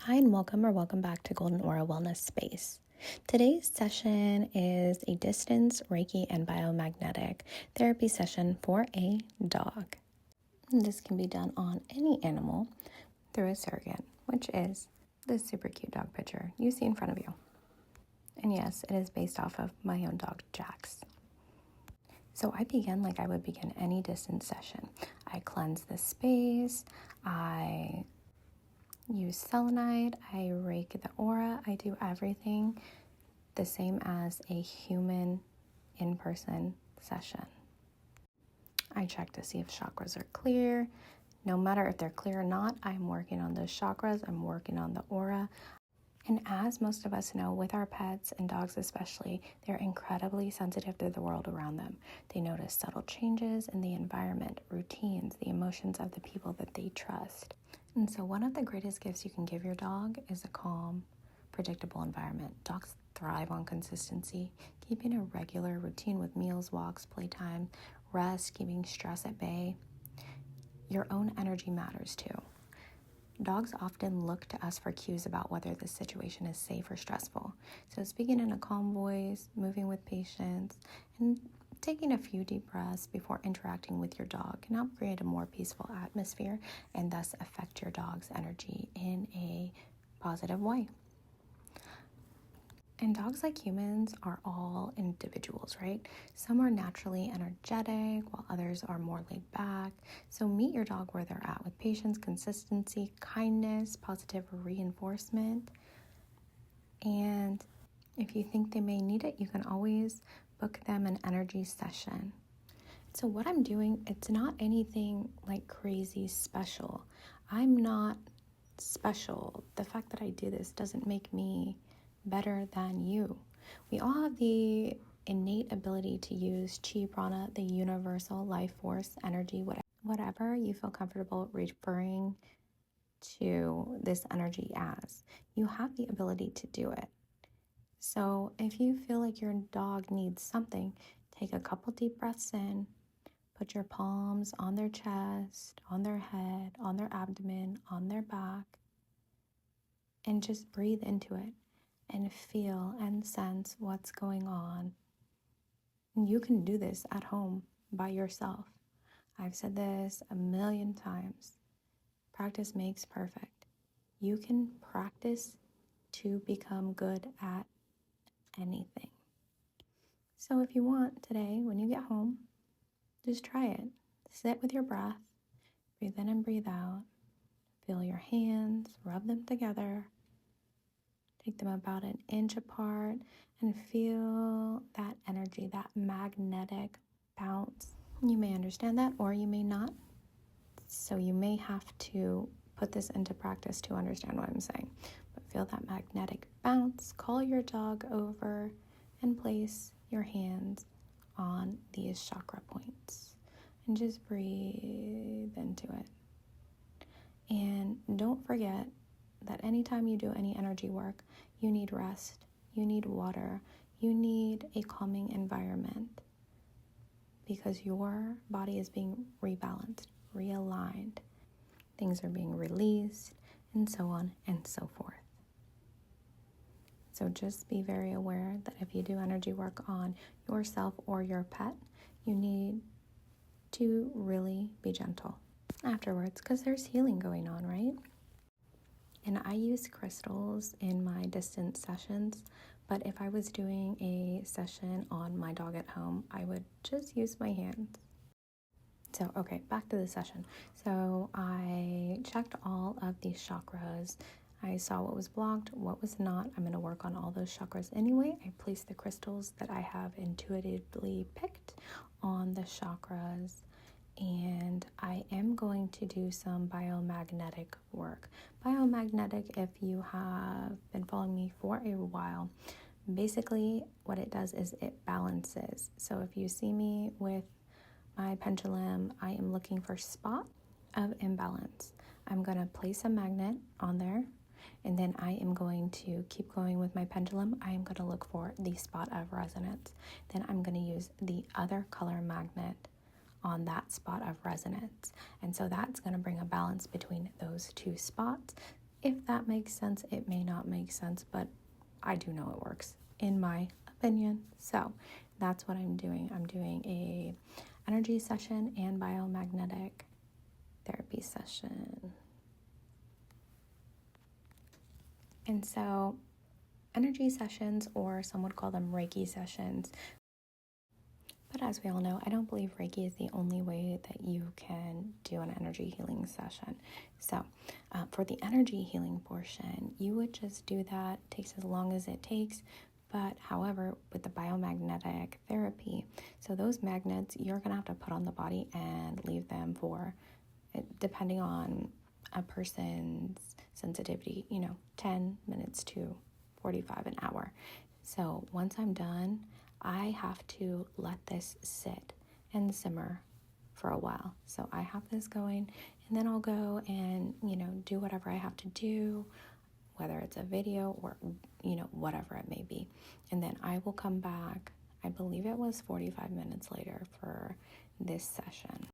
Hi and welcome back to Golden Aura Wellness Space. Today's session is a distance Reiki and biomagnetic therapy session for a dog. This can be done on any animal through a surrogate, which is this super cute dog picture you see in front of you. And yes, it is based off of my own dog, Jax. So I begin like I would begin any distance session. I cleanse the space, I use selenite, I rake the aura, I do everything the same as a human in-person session. I check to see if chakras are clear. No matter if they're clear or not, I'm working on those chakras, I'm working on the aura. And as most of us know, with our pets and dogs especially, they're incredibly sensitive to the world around them. They notice subtle changes in the environment, routines, the emotions of the people that they trust. And so one of the greatest gifts you can give your dog is a calm, predictable environment. Dogs thrive on consistency, keeping a regular routine with meals, walks, playtime, rest, keeping stress at bay. Your own energy matters too. Dogs often look to us for cues about whether the situation is safe or stressful. So speaking in a calm voice, moving with patience, and taking a few deep breaths before interacting with your dog can help create a more peaceful atmosphere and thus affect your dog's energy in a positive way. And dogs, like humans, are all individuals, right? Some are naturally energetic, while others are more laid back. So meet your dog where they're at with patience, consistency, kindness, positive reinforcement. And if you think they may need it, you can always book them an energy session. So what I'm doing, it's not anything like crazy special. I'm not special. The fact that I do this doesn't make me better than you. We all have the innate ability to use chi, prana, the universal life force, energy, whatever you feel comfortable referring to this energy as. You have the ability to do it. So if you feel like your dog needs something, take a couple deep breaths in, put your palms on their chest, on their head, on their abdomen, on their back, and just breathe into it. And feel and sense what's going on. And you can do this at home by yourself. I've said this a million times. Practice makes perfect. You can practice to become good at anything. So if you want today, when you get home, just try it. Sit with your breath, breathe in and breathe out. Feel your hands, rub them together. Take them about an inch apart and feel that energy, that magnetic bounce. You may understand that or you may not. So you may have to put this into practice to understand what I'm saying. But feel that magnetic bounce. Call your dog over and place your hands on these chakra points. And just breathe into it. And don't forget that anytime you do any energy work, you need rest, you need water, you need a calming environment because your body is being rebalanced, realigned. Things are being released, and so on and so forth. So just be very aware that if you do energy work on yourself or your pet, you need to really be gentle afterwards because there's healing going on, right? And I use crystals in my distance sessions, but if I was doing a session on my dog at home, I would just use my hands. So, okay, back to the session. So I checked all of these chakras. I saw what was blocked, what was not. I'm going to work on all those chakras anyway. I placed the crystals that I have intuitively picked on the chakras. And I am going to do some biomagnetic work. Biomagnetic, if you have been following me for a while, basically what it does is it balances. So if you see me with my pendulum, I am looking for spot of imbalance. I'm going to place a magnet on there, and then I am going to keep going with my pendulum. I am going to look for the spot of resonance. Then I'm going to use the other color magnet on that spot of resonance. And so that's going to bring a balance between those two spots. If that makes sense, it may not make sense, but I do know it works, in my opinion. So that's what I'm doing. I'm doing a energy session and biomagnetic therapy session. And so energy sessions, or some would call them Reiki sessions. But as we all know, I don't believe Reiki is the only way that you can do an energy healing session. So for the energy healing portion, you would just do that. It takes as long as it takes. But however, with the biomagnetic therapy, so those magnets you're going to have to put on the body and leave them for, depending on a person's sensitivity, 10 minutes to 45 an hour. So once I'm done, I have to let this sit and simmer for a while. So I have this going, and then I'll go and, do whatever I have to do, whether it's a video or, whatever it may be. And then I will come back, I believe it was 45 minutes later for this session.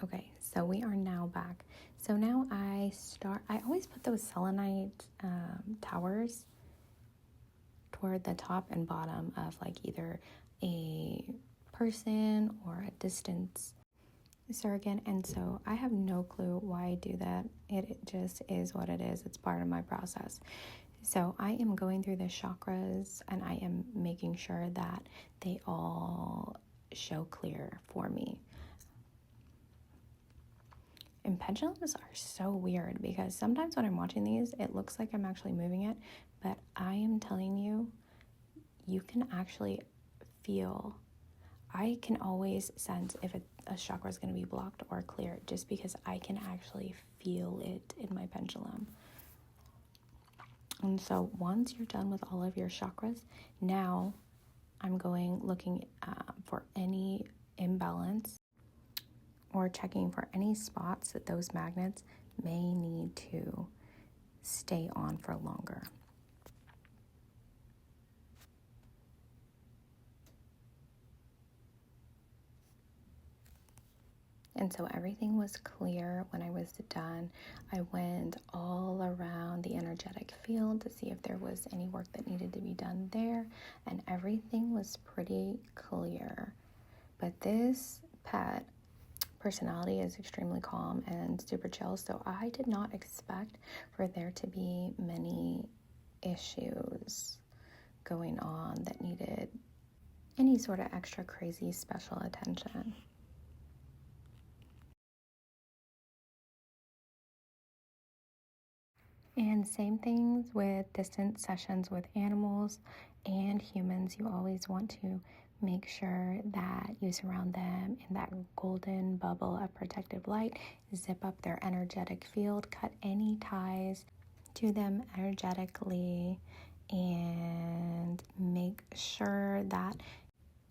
Okay, so we are now back. So now I always put those selenite towers toward the top and bottom of like either a person or a distance surrogate. And so I have no clue why I do that. It just is what it is. It's part of my process. So I am going through the chakras and I am making sure that they all show clear for me. And pendulums are so weird because sometimes when I'm watching these, it looks like I'm actually moving it, but I am telling you, you can actually feel. I can always sense if a chakra is going to be blocked or clear just because I can actually feel it in my pendulum. And so once you're done with all of your chakras, now I'm looking for any imbalance or checking for any spots that those magnets may need to stay on for longer. And so everything was clear when I was done. I went all around the energetic field to see if there was any work that needed to be done there, and everything was pretty clear. But this pet personality is extremely calm and super chill, so I did not expect for there to be many issues going on that needed any sort of extra crazy special attention. And same things with distance sessions with animals and humans. You always want to make sure that you surround them in that golden bubble of protective light, zip up their energetic field, cut any ties to them energetically, and make sure that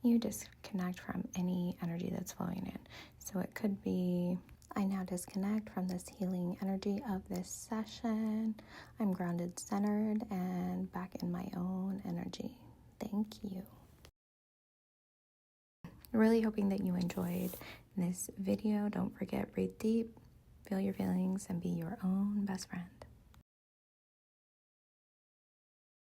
you disconnect from any energy that's flowing in. So it could be, I now disconnect from this healing energy of this session. I'm grounded, centered, and back in my own energy. Thank you. Really hoping that you enjoyed this video. Don't forget, breathe deep, feel your feelings, and be your own best friend.